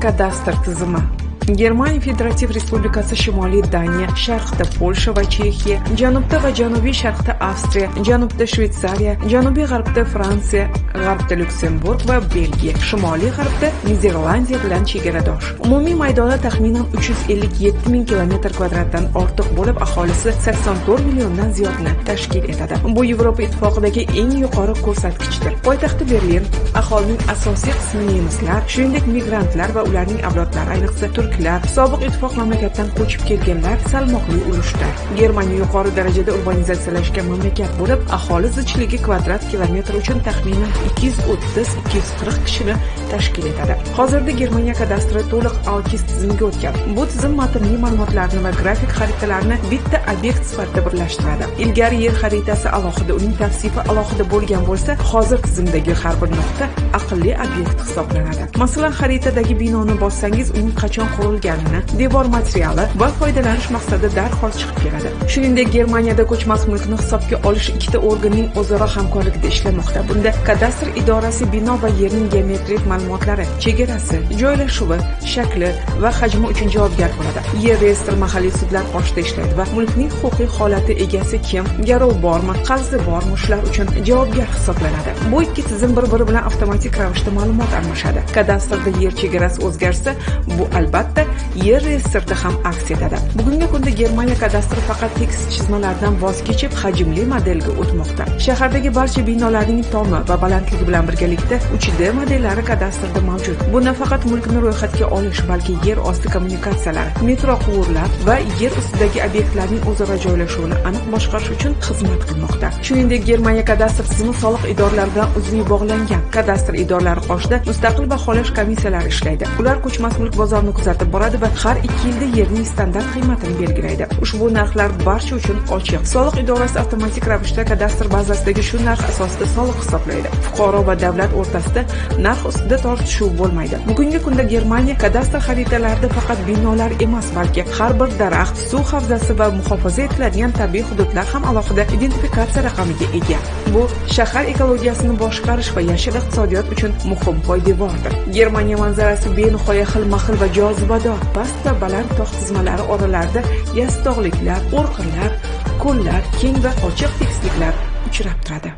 kadastr tizimi. Germaniya Federativ Respublikasi Shimoliy Daniya, sharqda Polsha va Chexiya, janubda va janubiy sharqda Avstriya, janubda Shveysariya, janubiy g'arbda Fransiya, g'arbda Lyuksemburg va Belgiya, shimoliy g'arbda Niderlandiya bilan chegaradosh. Umumiy maydoni taxminan 357 ming km² dan ortiq bo'lib, aholisi 84 milliondan ziyodni tashkil etadi. Bu Yevropa Ittifoqidagi eng yuqori ko'rsatkichdir. Poytaxti Berlin, aholining asosiy qismi nemislar, shuningdek migrantlar va ularning avlodlari, ayniqsa sobiq ittifoq mamlakatdan ko'chib kelganlar salmoqli ulushda. Germaniya yuqori darajada urbanizatsiyalashgan mamlakat bo'lib, aholi zichligi kvadrat kilometr uchun taxminan 230-240 kishini tashkil etadi. Hozirda Germaniya kadastri to'liq AUKIS tizimiga o'tgan. Bu tizim matnli ma'lumotlarni va grafik xaritalarni bitta obyekt sifatida birlashtiradi. Ilgari yer xaritasi alohida, uning tavsifi alohida bo'lgan bo'lsa, hozir tizimdagi har bir nuqta aqlli obyekt hisoblanadi. Masalan, xaritadagi binoni bossangiz, uning qachon qurilganini, devor materiali va foydalanish maqsadida darhol chiqib keladi. Shuningdek, Germaniyada ko'chmas mulkni hisobga olish ikkita organning o'zaro hamkorligida ishlamoqda. Bunda kadastr idorasi bino va yerning geometrik ma'lumotlari, chegarasi, joylashuvi, shakli va hajmi uchun javobgar bo'ladi. Yer reyestri mahalliy sudlar qoshida ishlaydi va mulkning huquqiy holati, egasi kim, garov bormi, qarzi bormi, shular uchun javobgar hisoblanadi. Bu ikki tizim bir-biri bilan avtomatik ravishda ma'lumot almashadi. Kadastrda yer chegarasi o'zgarsa, bu albatta yer reyestrida ham aks etadi. Bugungi kunda Germaniya kadastri faqat tekst chizmalardan voz kechib, hajmli modelga o'tmoqda. Shahardagi barcha binolarning tomi va balandligi bilan birgalikda 3D modellari kadastrda mavjud. Bu nafaqat mulkni ro'yxatga olish, balki yer osti kommunikatsiyalari, metro quvurlar va yer ustidagi obyektlarning o'zaro joylashuvini aniq boshqarish uchun xizmat qilmoqda. Shuningdek, Germaniya kadastr tizimi soliq idoralari bilan uzviy bog'langan. Kadastr idoralari qoshida mustaqil baholash komissiyalari ishlaydi. Ular ko'chmas mulk bozorini kuzatib boradi va har 2 yilda yerning standart qiymatini belgilaydi. Ushbu narxlar barcha uchun ochiq. Soliq idorasi avtomatik ravishda kadastr bazasidagi shu narx asosida soliq hisoblaydi. Fuqaro va davlat o'rtasida narx ustida tortishuv bo'lmaydi. Bugungi kunda Germaniya kadastr xaritalarida faqat binolar emas, balki har bir daraxt, suv havzasi va muhofaza etiladigan tabiiy hududlar ham alohida identifikatsiya raqamiga ega. Bu shahar ekologiyasini boshqarish va yashil iqtisodiyot uchun muhim poydevordir. Germaniya manzarasi benihoya xilma-xil va jozibador. Past va baland tog' tizmalari oralarida yastoqliklar, o'rqirlar, ko'llar, keng va ochiq tekisliklar uchrab turadi.